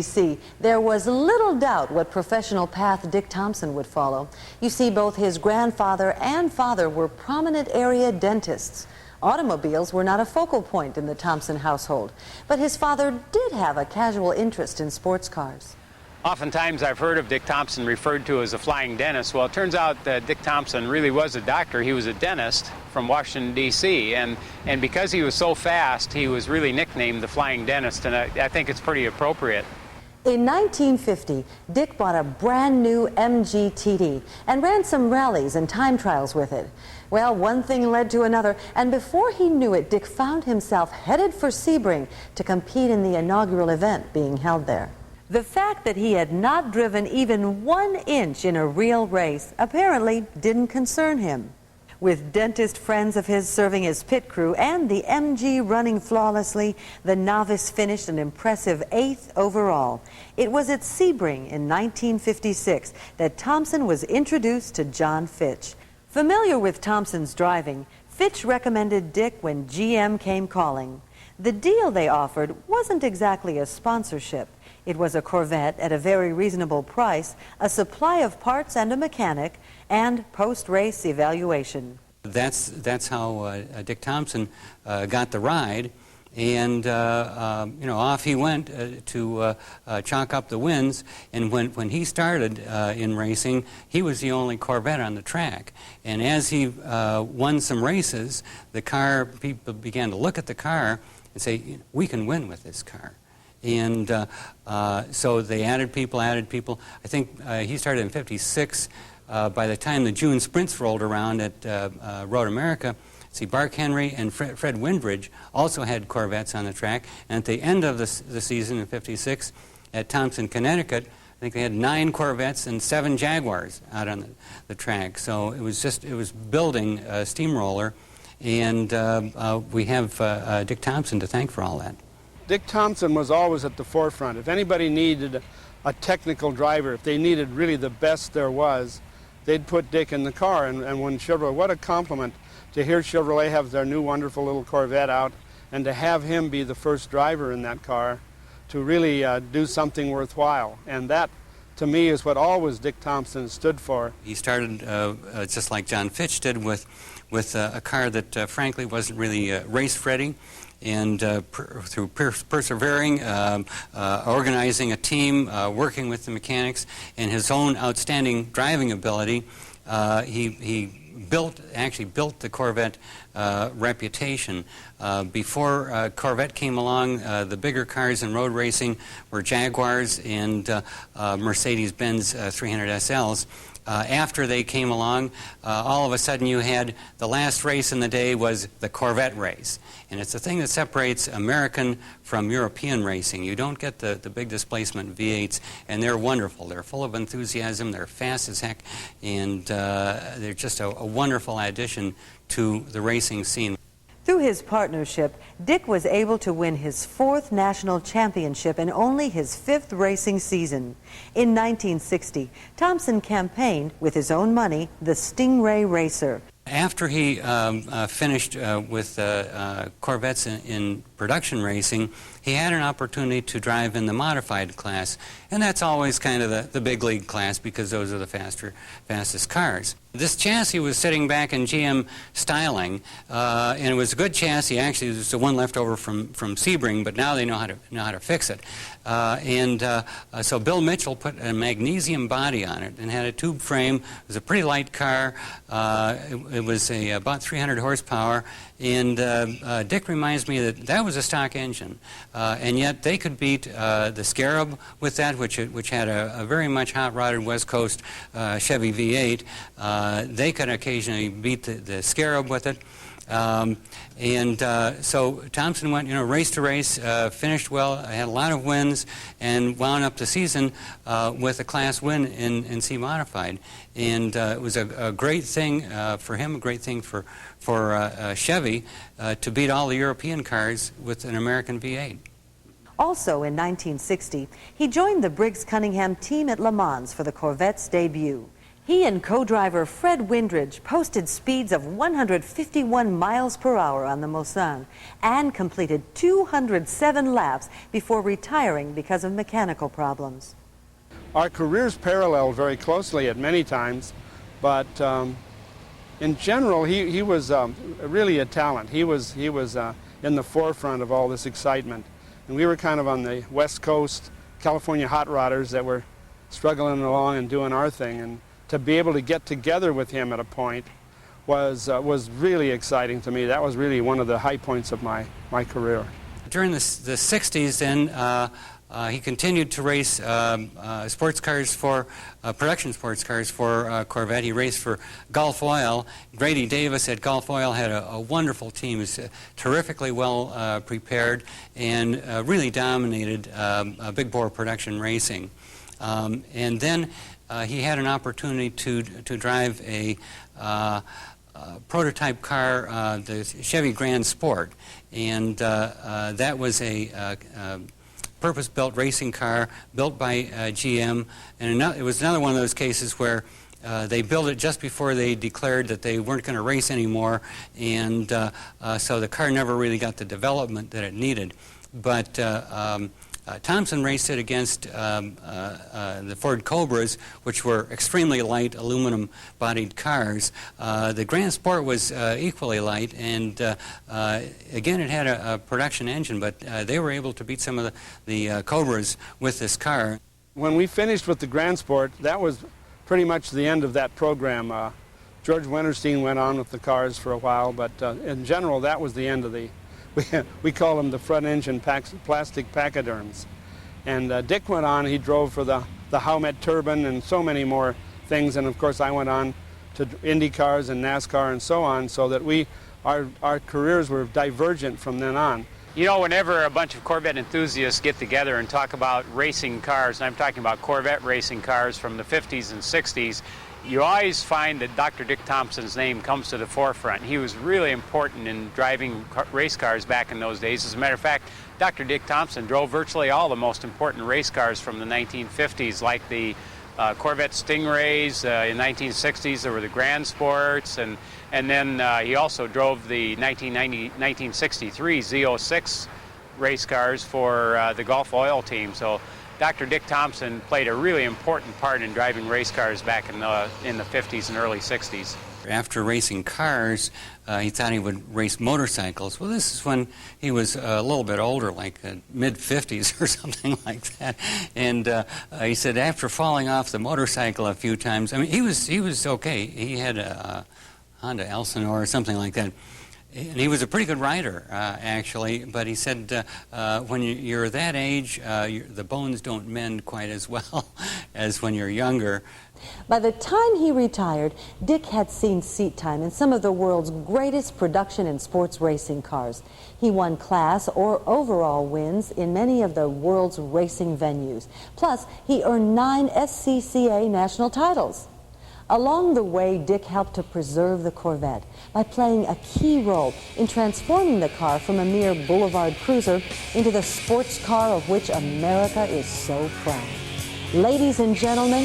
See, there was little doubt what professional path Dick Thompson would follow. You see, both his grandfather and father were prominent area dentists. Automobiles were not a focal point in the Thompson household, but his father did have a casual interest in sports cars. Oftentimes I've heard of Dick Thompson referred to as a flying dentist. Well, it turns out that Dick Thompson really was a doctor. He was a dentist from Washington, D.C., and because he was so fast, he was really nicknamed the flying dentist, and I think it's pretty appropriate. In 1950, Dick bought a brand new MG TD and ran some rallies and time trials with it. Well, one thing led to another, and before he knew it, Dick found himself headed for Sebring to compete in the inaugural event being held there. The fact that he had not driven even 1 inch in a real race apparently didn't concern him. With dentist friends of his serving as pit crew and the MG running flawlessly, the novice finished an impressive 8th overall. It was at Sebring in 1956 that Thompson was introduced to John Fitch. Familiar with Thompson's driving, Fitch recommended Dick when GM came calling. The deal they offered wasn't exactly a sponsorship. It was a Corvette at a very reasonable price, a supply of parts and a mechanic, and post-race evaluation. That's how Dick Thompson got the ride, and off he went to chalk up the wins. And when he started in racing, he was the only Corvette on the track. And as he won some races, people began to look at the car and say, "We can win with this car." And so they added people. I think he started in '56. By the time the June sprints rolled around at Road America, Bark Henry and Fred Windridge also had Corvettes on the track. And at the end of the season in '56 at Thompson, Connecticut, I think they had 9 Corvettes and 7 Jaguars out on the track. So it was building a steamroller, and we have Dick Thompson to thank for all that. Dick Thompson was always at the forefront. If anybody needed a technical driver, if they needed really the best there was, they'd put Dick in the car. And when Chevrolet, what a compliment to hear Chevrolet have their new wonderful little Corvette out, and to have him be the first driver in that car to really do something worthwhile. And that, to me, is what always Dick Thompson stood for. He started just like John Fitch did with a car that frankly wasn't really race-ready. And through persevering, organizing a team, working with the mechanics, and his own outstanding driving ability, he actually built the Corvette reputation. Before Corvette came along, the bigger cars in road racing were Jaguars and Mercedes-Benz 300 SLs. After they came along, all of a sudden you had the last race in the day was the Corvette race. And it's the thing that separates American from European racing. You don't get the big displacement V8s, and they're wonderful. They're full of enthusiasm, they're fast as heck, and they're just a wonderful addition to the racing scene. Through his partnership, Dick was able to win his 4th national championship in only his 5th racing season. In 1960, Thompson campaigned, with his own money, the Stingray Racer. After he finished with Corvettes in production racing, he had an opportunity to drive in the modified class, and that's always kind of the big league class because those are the fastest cars. This chassis was sitting back in GM styling, and it was a good chassis. Actually, it was the one left over from Sebring, but now they know how to fix it. So Bill Mitchell put a magnesium body on it and had a tube frame. It was a pretty light car. It was about 300 horsepower, and Dick reminds me that was a stock engine, and yet they could beat the Scarab with that, which had a very much hot-rodded West Coast Chevy V8. They could occasionally beat the Scarab with it. So Thompson went, race to race, finished well, had a lot of wins, and wound up the season with a class win in C Modified. And it was a great thing for him, a great thing for Chevy to beat all the European cars with an American V8. Also in 1960, he joined the Briggs Cunningham team at Le Mans for the Corvette's debut. He and co-driver Fred Windridge posted speeds of 151 miles per hour on the Mulsanne and completed 207 laps before retiring because of mechanical problems. Our careers paralleled very closely at many times, but in general, he was really a talent. He was in the forefront of all this excitement. And we were kind of on the West Coast, California hot rodders that were struggling along and doing our thing. And to be able to get together with him at a point was really exciting to me. That was really one of the high points of my career. During the 60s, then, he continued to race sports cars for production sports cars for Corvette. He raced for Gulf Oil. Grady Davis at Gulf Oil had a wonderful team. He was terrifically well prepared and really dominated big bore production racing. And then he had an opportunity to drive a prototype car, the Chevy Grand Sport, and that was a purpose-built racing car built by GM, and it was another one of those cases where they built it just before they declared that they weren't going to race anymore, and so the car never really got the development that it needed. But Thompson raced it against the Ford Cobras, which were extremely light aluminum-bodied cars. The Grand Sport was equally light, and again, it had a production engine, but they were able to beat some of the Cobras with this car. When we finished with the Grand Sport, that was pretty much the end of that program. George Winterstein went on with the cars for a while, but in general, that was the end of the we call them the front engine plastic pachyderms. And Dick went on, he drove for the Howmet turbine and so many more things, and of course I went on to Indy cars and NASCAR and so on, so that our careers were divergent from then on. You know, whenever a bunch of Corvette enthusiasts get together and talk about racing cars, and I'm talking about Corvette racing cars from the 50s and 60s, you always find that Dr. Dick Thompson's name comes to the forefront. He was really important in driving race cars back in those days. As a matter of fact, Dr. Dick Thompson drove virtually all the most important race cars from the 1950s, like the Corvette Stingrays. In 1960s, there were the Grand Sports, and then he also drove the 1963 Z06 race cars for the Gulf Oil team. So Dr. Dick Thompson played a really important part in driving race cars back in the 50s and early 60s. After racing cars, he thought he would race motorcycles. Well, this is when he was a little bit older, like mid-50s or something like that. And he said after falling off the motorcycle a few times, I mean, he was okay. He had a Honda Elsinore or something like that. And he was a pretty good rider, actually, but he said when you're that age, the bones don't mend quite as well as when you're younger. By the time he retired, Dick had seen seat time in some of the world's greatest production and sports racing cars. He won class or overall wins in many of the world's racing venues. Plus, he earned 9 SCCA national titles. Along the way, Dick helped to preserve the Corvette by playing a key role in transforming the car from a mere boulevard cruiser into the sports car of which America is so proud. Ladies and gentlemen,